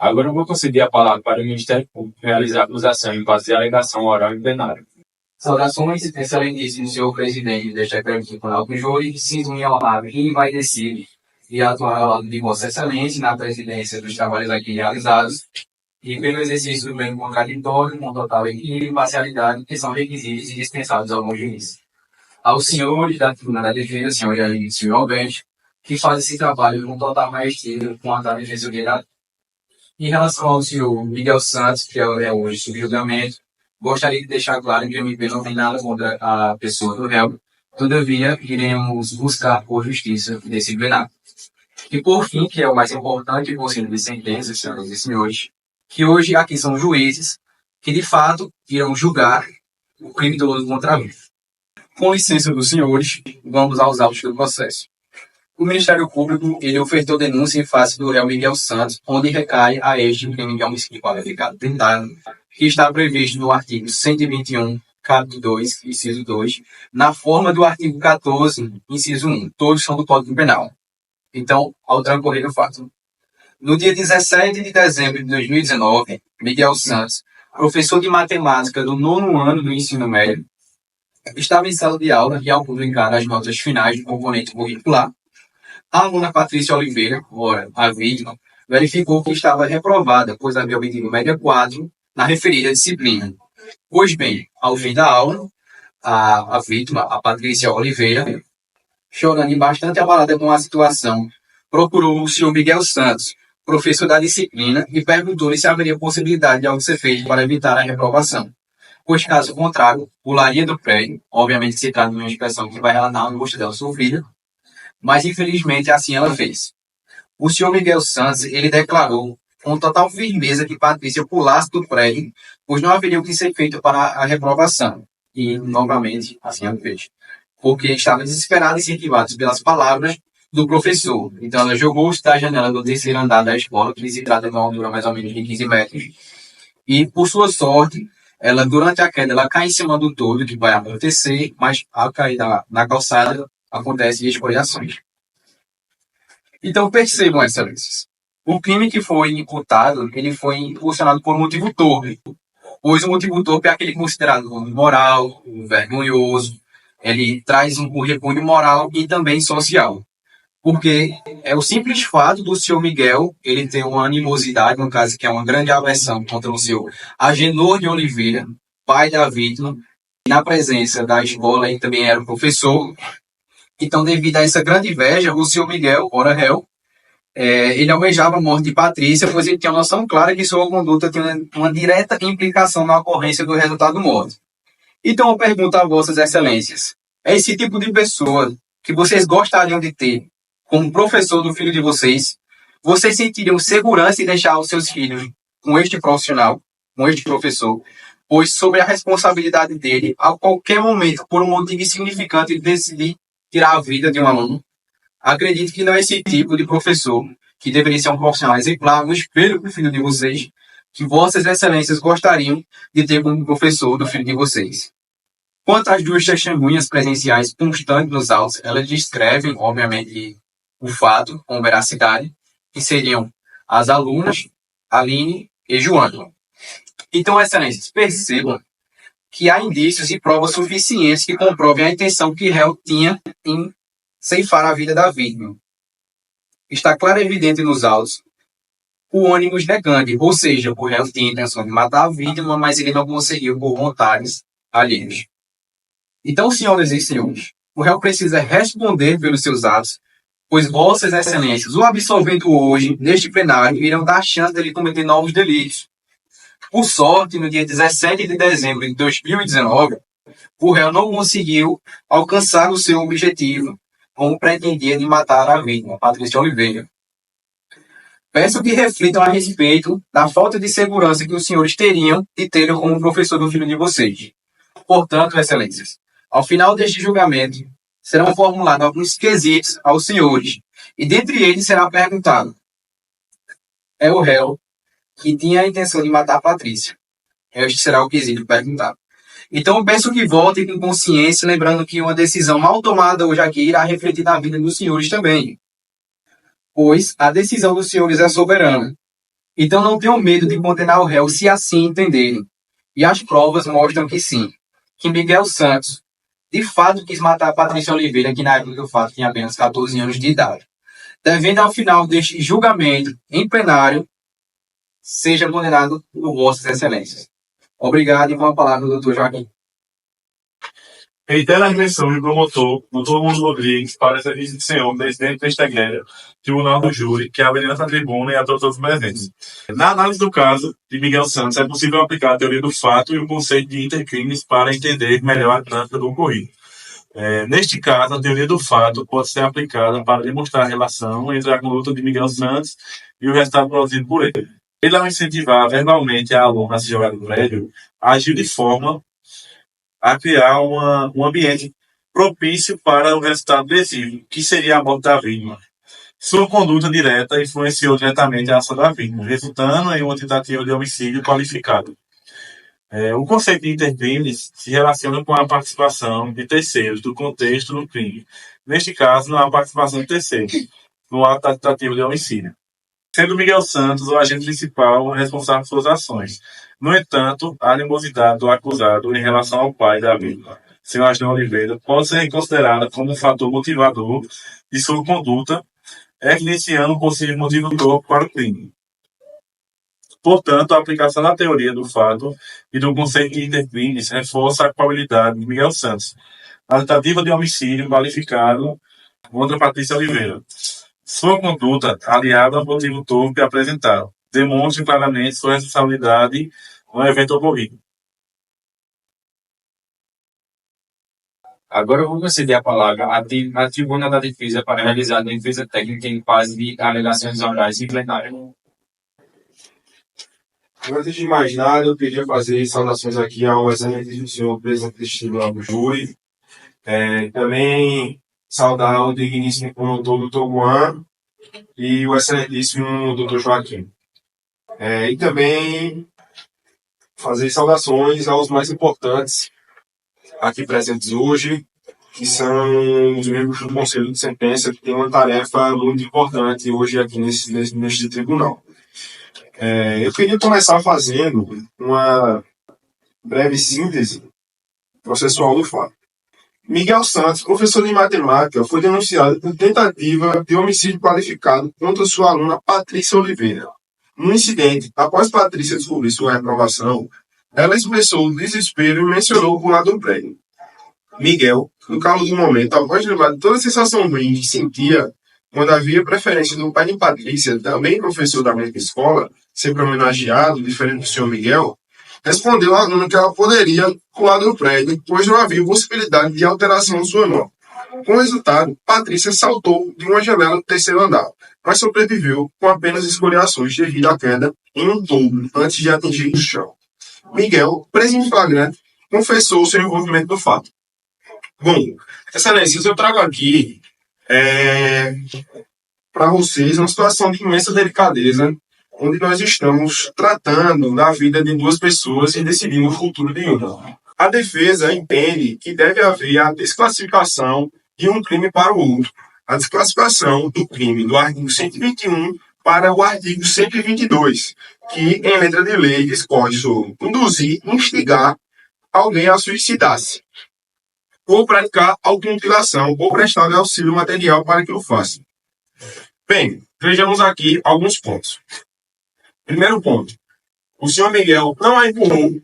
Agora eu vou conceder a palavra para o Ministério Público realizar a acusação em base de alegação oral em plenário. Saudações, excelentíssimo senhor presidente desta Câmara Tribunal do Júri, sinto-me honrado e envaidecido de atuar ao lado de Vossa Excelência na presidência dos trabalhos aqui realizados e pelo exercício do bem contraditório com total equilíbrio e imparcialidade que são requisitos e dispensados ao bom juiz. Aos senhores da Tribuna da Defesa, senhor Jair e senhor Alberto, que fazem esse trabalho com total maestria com a defensoria. Em relação ao senhor Miguel Santos, que é hoje sob julgamento, gostaria de deixar claro que o MP não tem nada contra a pessoa do réu, todavia iremos buscar por justiça disciplinar. E por fim, que é o mais importante, o conselho de sentenças, senhoras e senhores, que hoje aqui são juízes que de fato irão julgar o crime doloso contra a vida. Com licença dos senhores, vamos aos autos do processo. O Ministério Público, ele ofertou denúncia em face do réu Miguel Santos, onde recai a este crime de homicídio qualificado tentável, que está previsto no artigo 121, capítulo 2, inciso 2, na forma do artigo 14, inciso 1. Todos são do Código Penal. Então, ao transcorrer o fato. No dia 17 de dezembro de 2019, Miguel Santos, professor de matemática do 9º ano do ensino médio, estava em sala de aula e, ao publicar as notas finais do componente curricular, a aluna Patrícia Oliveira, ora, a vítima, verificou que estava reprovada, pois havia obtido média 4 na referida disciplina. Pois bem, ao fim da aula, a vítima, a Patrícia Oliveira, chorando e bastante abalada com a situação, procurou o senhor Miguel Santos, professor da disciplina, e perguntou-lhe se haveria possibilidade de algo ser feito para evitar a reprovação. Pois, caso contrário, pularia do prédio. Obviamente se trata de uma expressão que vai relatar a angústia dela sofrida, mas infelizmente assim ela fez. O senhor Miguel Santos, ele declarou com total firmeza que Patrícia pulasse do prédio, pois não haveria o que ser feito para a reprovação. E, novamente, assim ela fez. Porque estava desesperada e incentivada pelas palavras do professor. Então ela jogou-se da janela do 3º andar da escola, que se trata de uma altura mais ou menos de 15 metros. E, por sua sorte, ela, durante a queda, ela cai em cima do todo, que vai acontecer, mas ao cair na calçada, acontece escoriações. Então percebam, excelências. O crime que foi imputado, ele foi impulsionado por um motivo torpe. Pois o motivo torpe é aquele considerado como imoral, vergonhoso. Ele traz um repúdio moral e também social. Porque é o simples fato do senhor Miguel, ele ter uma animosidade, no caso que é uma grande aversão contra o senhor Agenor de Oliveira, pai da vítima, na presença da escola, ele também era professor. Então, devido a essa grande inveja, o senhor Miguel, ora réu, ele almejava a morte de Patrícia, pois ele tinha uma noção clara que sua conduta tinha uma direta implicação na ocorrência do resultado do morte. Então, eu pergunto a vossas excelências, é esse tipo de pessoa que vocês gostariam de ter como professor do filho de vocês? Vocês sentiriam segurança em deixar os seus filhos com este profissional, com este professor, pois sobre a responsabilidade dele, a qualquer momento, por um motivo insignificante, ele decidir tirar a vida de um aluno? Acredito que não é esse tipo de professor que deveria ser um profissional exemplar, um espelho para o filho de vocês, que vossas excelências gostariam de ter como professor do filho de vocês. Quanto às duas testemunhas presenciais constantes nos autos, elas descrevem, obviamente, o fato com veracidade, que seriam as alunas Aline e Joana. Então, excelências, percebam que há indícios e provas suficientes que comprovem a intenção que réu tinha em ceifar a vida da vítima. Está claro e evidente nos autos o ânimo negante, ou seja, o réu tinha a intenção de matar a vítima, mas ele não conseguiu por vontades alheias. Então, senhoras e senhores, o réu precisa responder pelos seus atos, pois vossas excelências, o absolvendo hoje, neste plenário, irão dar chance de ele cometer novos delitos. Por sorte, no dia 17 de dezembro de 2019, o réu não conseguiu alcançar o seu objetivo, como pretendia de matar a vítima, Patrícia Oliveira. Peço que reflitam a respeito da falta de segurança que os senhores teriam de ter como professor do filho de vocês. Portanto, excelências, ao final deste julgamento, serão formulados alguns quesitos aos senhores, e dentre eles será perguntado: é o réu que tinha a intenção de matar a Patrícia? Este será o quesito perguntado. Então, eu peço que voltem com consciência, lembrando que uma decisão mal tomada hoje aqui irá refletir na vida dos senhores também. Pois a decisão dos senhores é soberana. Então não tenham medo de condenar o réu se assim entenderem. E as provas mostram que sim, que Miguel Santos de fato quis matar Patrícia Oliveira, que na época do fato tinha apenas 14 anos de idade. Devendo ao final deste julgamento em plenário, seja condenado por Vossas Excelências. Obrigado e com a palavra do Dr. Joaquim. Reitera a admissão do promotor, Dr. Mundo Rodrigues, para serviço de senhor, presidente desta guerra, tribunal do júri, que abre nessa tribuna e a todos os presentes. Na análise do caso de Miguel Santos, é possível aplicar a teoria do fato e o conceito de intercrimes para entender melhor a trânsito do ocorrido. Neste caso, a teoria do fato pode ser aplicada para demonstrar a relação entre a conduta de Miguel Santos e o resultado produzido por ele. Ele, ao incentivar verbalmente a aluna a se jogar no prédio, agiu de forma a criar um ambiente propício para o resultado lesivo, que seria a morte da vítima. Sua conduta direta influenciou diretamente a ação da vítima, resultando em uma tentativa de homicídio qualificado. O conceito de intercrimes se relaciona com a participação de terceiros do contexto do crime. Neste caso, não há participação de terceiros no ato da tentativa de homicídio, sendo Miguel Santos o agente principal responsável por suas ações. No entanto, a animosidade do acusado em relação ao pai da vítima, senhor Aslan Oliveira, pode ser considerada como um fator motivador de sua conduta, evidenciando um possível motivador para o crime. Portanto, a aplicação da teoria do fato e do conceito de intercrimes reforça a culpabilidade de Miguel Santos, a tentativa de homicídio qualificado contra Patrícia Oliveira. Sua conduta, aliada ao motivo torpe apresentado, demonstra claramente sua responsabilidade no evento ocorrido. Agora eu vou conceder a palavra à tribuna da defesa para realizar a defesa técnica em fase de alegações orais em plenário. Antes de mais nada, eu queria fazer saudações aqui ao excelentíssimo senhor presidente deste tribunal do júri. Também saudar o digníssimo promotor doutor Juan e o excelentíssimo doutor Joaquim. E também fazer saudações aos mais importantes aqui presentes hoje, que são os membros do Conselho de Sentença, que tem uma tarefa muito importante hoje aqui neste tribunal. Eu queria começar fazendo uma breve síntese processual do fato. Miguel Santos, professor de matemática, foi denunciado por tentativa de homicídio qualificado contra sua aluna Patrícia Oliveira. No incidente, após Patrícia descobrir sua reprovação, ela expressou desespero e mencionou o pular do prédio. Miguel, no calor do momento, após lembrar de toda a sensação ruim que sentia quando havia preferência do pai de Patrícia, também professor da mesma escola, sempre homenageado, diferente do senhor Miguel, respondeu à aluna que ela poderia pular do prédio, pois não havia possibilidade de alteração de sua nota. Com o resultado, Patrícia saltou de uma janela do terceiro andar, mas sobreviveu com apenas escoriações devido à queda em um tombo antes de atingir o chão. Miguel, preso em flagrante, confessou seu envolvimento no fato. Bom, excelências, eu trago aqui para vocês uma situação de imensa delicadeza, onde nós estamos tratando da vida de duas pessoas e decidindo o futuro de uma. A defesa entende que deve haver a desclassificação de um crime para o outro. A desclassificação do crime do artigo 121 para o artigo 122, que, em letra de lei, discorre sobre induzir, instigar alguém a suicidar-se, ou praticar automutilação, ou prestar auxílio material para que o faça. Bem, vejamos aqui alguns pontos. Primeiro ponto. O senhor Miguel não a empurrou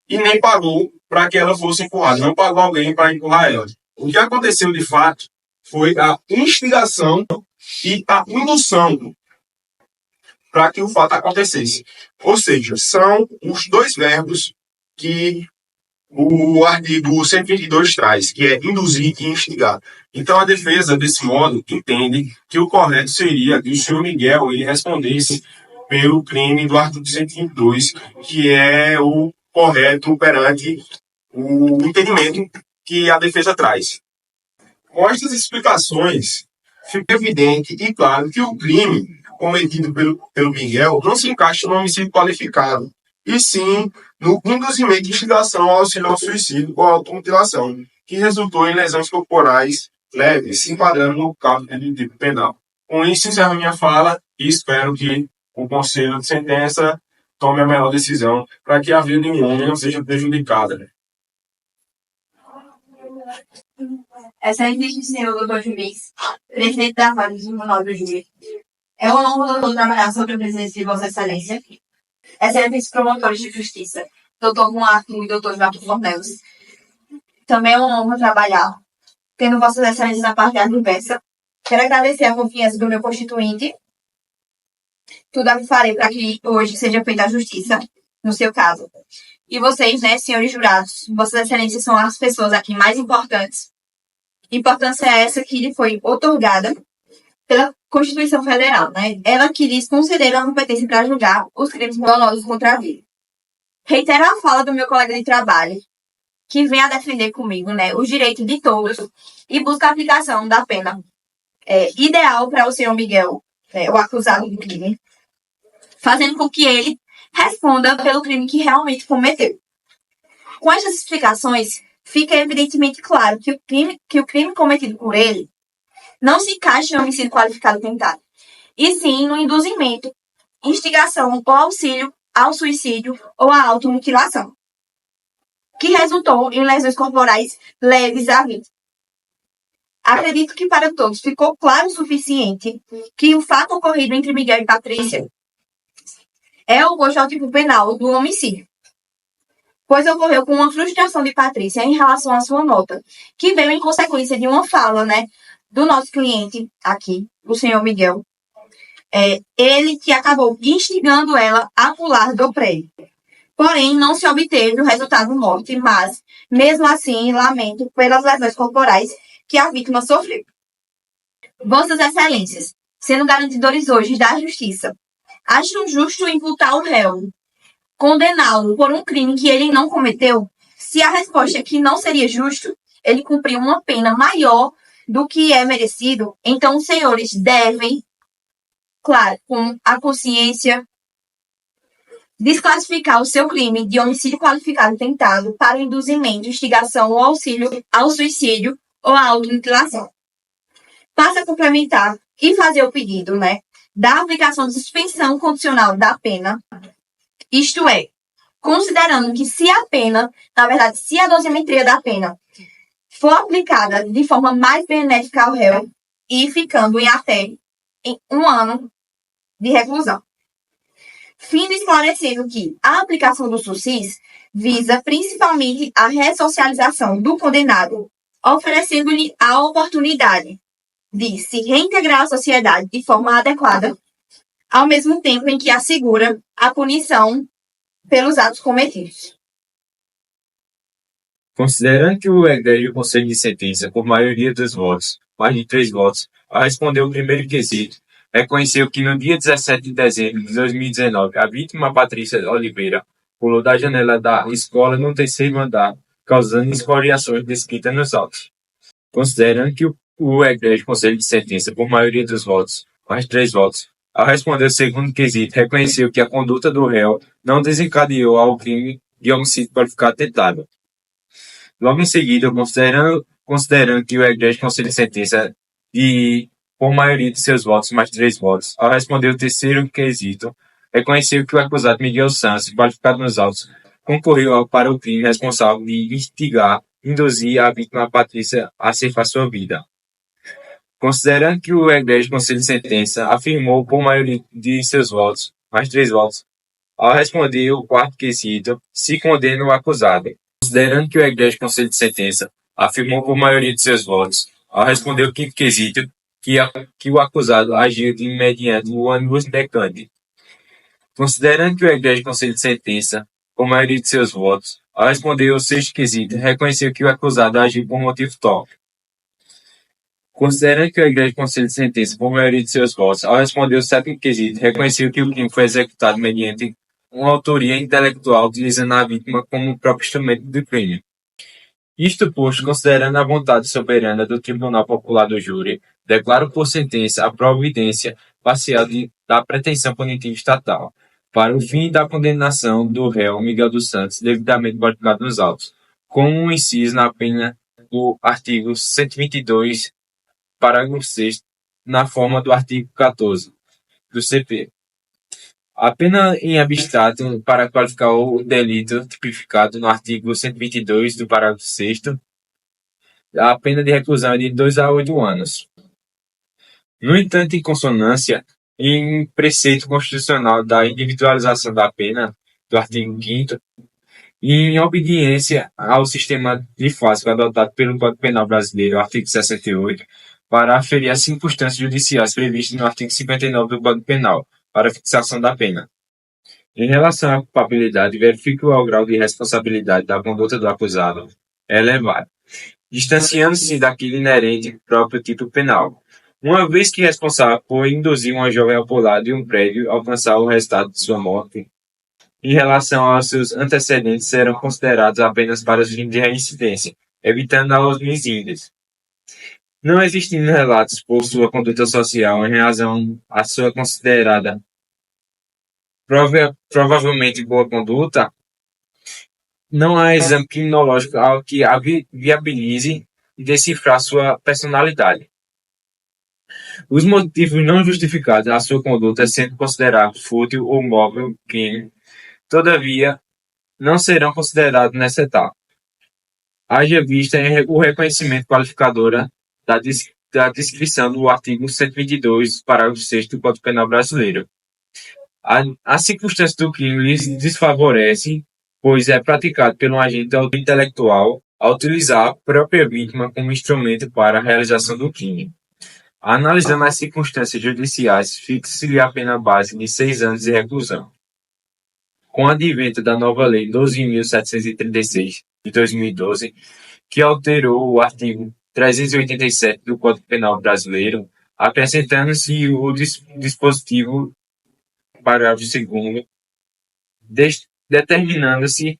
e nem pagou para que ela fosse empurrada. Não pagou alguém para empurrar ela. O que aconteceu de fato foi a instigação e a indução para que o fato acontecesse. Ou seja, são os dois verbos que o artigo 122 traz, que é induzir e instigar. Então, a defesa, desse modo, entende que o correto seria que o senhor Miguel ele respondesse pelo crime do artigo 122, que é o correto perante o entendimento que a defesa traz. Com estas explicações, fica evidente e claro que o crime cometido pelo Miguel não se encaixa no homicídio qualificado, e sim no induzimento de instigação ao auxílio ao suicídio ou automutilação, que resultou em lesões corporais leves, se enquadrando no Código de Penal. Com isso, encerro minha fala e espero que o conselho de sentença tome a melhor decisão para que a vida de um homem não seja prejudicada, né? Excelentíssimo senhor doutor juiz, presidente da Vara do Tribunal do Júri, é uma honra, doutor, trabalhar sobre a presença de Vossa Excelência, excelentes promotores de justiça, doutor Juan Arthur e doutor Joaquim Fornelos. Também é uma honra trabalhar, tendo Vossas Excelências na parte adversa. Quero agradecer a confiança do meu constituinte. Tudo o que farei para que hoje seja feita a justiça, no seu caso. E vocês, né, senhores jurados, Vossas Excelências são as pessoas aqui mais importantes. Importância é essa que lhe foi otorgada pela Constituição Federal, né? Ela que lhes concederam a competência para julgar os crimes dolosos contra a vida. Reitero a fala do meu colega de trabalho, que vem a defender comigo, né, os direitos de todos e busca a aplicação da pena ideal para o senhor Miguel, o acusado do crime, fazendo com que ele responda pelo crime que realmente cometeu. Com essas explicações, fica evidentemente claro que o crime cometido por ele não se encaixa em homicídio qualificado tentado, e sim no induzimento, instigação ou auxílio ao suicídio ou à automutilação, que resultou em lesões corporais leves à vítima. Acredito que para todos ficou claro o suficiente que o fato ocorrido entre Miguel e Patrícia é o oposto ao tipo penal do homicídio, pois ocorreu com uma frustração de Patrícia em relação à sua nota, que veio em consequência de uma fala, né, do nosso cliente aqui, o senhor Miguel. Ele que acabou instigando ela a pular do prédio. Porém, não se obteve o resultado morte, mas, mesmo assim, lamento pelas lesões corporais que a vítima sofreu. Vossas Excelências, sendo garantidores hoje da justiça, acham justo imputar o réu, condená-lo por um crime que ele não cometeu? Se a resposta é que não seria justo, ele cumpriu uma pena maior do que é merecido, então os senhores devem, claro, com a consciência, desclassificar o seu crime de homicídio qualificado tentado para o induzimento, instigação ou auxílio ao suicídio ou à automutilação. Passa a complementar e fazer o pedido, né, da aplicação de suspensão condicional da pena, isto é, considerando que se a pena, na verdade, se a dosimetria da pena for aplicada de forma mais benéfica ao réu e ficando em até 1 ano de reclusão. Findo esclarecendo que a aplicação do SUSIS visa principalmente a ressocialização do condenado, oferecendo-lhe a oportunidade de se reintegrar à sociedade de forma adequada, ao mesmo tempo em que assegura a punição pelos atos cometidos. Considerando que o egrégio Conselho de Sentença, por maioria dos votos, mais de 3 votos, ao responder o primeiro quesito, reconheceu que no dia 17 de dezembro de 2019, a vítima Patrícia Oliveira pulou da janela da escola no 3º andar, causando escoriações descritas nos autos. Considerando que o egrégio Conselho de Sentença, por maioria dos votos, mais 3 votos, ao responder o segundo quesito, reconheceu que a conduta do réu não desencadeou ao crime de homicídio qualificado tentado. Logo em seguida, considerando que o egrégio Conselho de Sentença, por maioria de seus votos, mais 3 votos, ao responder o terceiro quesito, reconheceu que o acusado Miguel Santos, qualificado nos autos, concorreu para o crime responsável de instigar, induzir a vítima Patrícia a ceifar sua vida. Considerando que o egrégio Conselho de Sentença afirmou por maioria de seus votos, mais 3 votos, ao responder o quarto quesito, se condena o acusado. Considerando que o egrégio Conselho de Sentença afirmou por maioria de seus votos, ao responder o quinto quesito, que o acusado agiu de mediante o ânimos decante. Considerando que o egrégio Conselho de Sentença, por maioria de seus votos, ao responder o sexto quesito, reconheceu que o acusado agiu por motivo tal. Considerando que o egrégio Conselho de Sentença, por maioria de seus votos, ao responder o sétimo quesito, reconheceu que o crime foi executado mediante uma autoria intelectual utilizando a vítima como o próprio instrumento do crime. Isto posto, considerando a vontade soberana do Tribunal Popular do Júri, declaro por sentença a providência parcial da pretensão punitiva estatal, para o fim da condenação do réu Miguel dos Santos, devidamente qualificado nos autos, com um inciso na pena do artigo 122, parágrafo 6º, na forma do artigo 14 do CP. A pena em abstrato para qualificar o delito tipificado no artigo 122 do parágrafo 6º, a pena de reclusão é de 2 a 8 anos. No entanto, em consonância em preceito constitucional da individualização da pena, do artigo 5º, e em obediência ao sistema trifásico adotado pelo Código Penal Brasileiro, artigo 68, para aferir as circunstâncias judiciais previstas no artigo 59 do Código Penal, para fixação da pena. Em relação à culpabilidade, verifique o grau de responsabilidade da conduta do acusado é elevado, distanciando-se daquilo inerente ao próprio tipo penal, uma vez que responsável por induzir uma jovem ao pular de um prédio alcançar o resultado de sua morte. Em relação aos seus antecedentes, serão considerados apenas para os fins de reincidência, evitando aos misíndios. Não existindo relatos por sua conduta social em razão à sua considerada provavelmente boa conduta, não há exame criminológico ao que viabilize decifrar sua personalidade. Os motivos não justificados à sua conduta sendo considerados fútil ou móvel crime, todavia, não serão considerados nessa etapa. Haja vista o reconhecimento qualificadora da descrição do artigo 122, parágrafo 6º do Código Penal Brasileiro. A circunstância do crime lhes desfavorece, pois é praticado pelo agente intelectual a utilizar a própria vítima como instrumento para a realização do crime. Analisando as circunstâncias judiciais, fixa-se a pena base de 6 anos de reclusão. Com o advento da nova Lei 12.736, de 2012, que alterou o artigo 387 do Código Penal Brasileiro, acrescentando-se o dispositivo parágrafo 2º, determinando-se,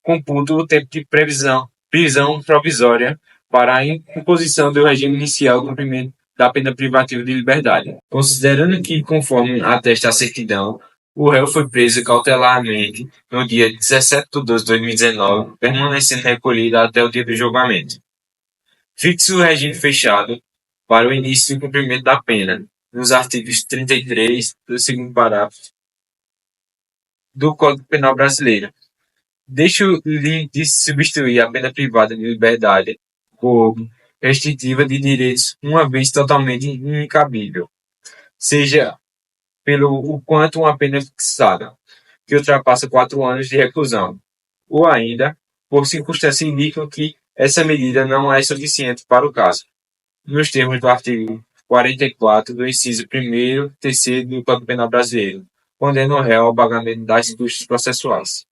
contudo, o tempo de prisão provisória para a imposição do regime inicial do cumprimento da pena privativa de liberdade. Considerando que, conforme atesta a certidão, o réu foi preso cautelarmente no dia 17 de 12 de 2019, permanecendo recolhido até o dia do julgamento. Fixe o regime fechado para o início do cumprimento da pena, nos artigos 33 do 2º parágrafo do Código Penal Brasileiro. Deixo-lhe de substituir a pena privada de liberdade por restritiva de direitos, uma vez totalmente incabível, seja pelo o quanto uma pena fixada, que ultrapassa 4 anos de reclusão, ou ainda, por circunstâncias indicam que essa medida não é suficiente para o caso, nos termos do artigo 44 do inciso 1º, 3º do Código Penal Brasileiro, condena o réu ao pagamento das custas processuais.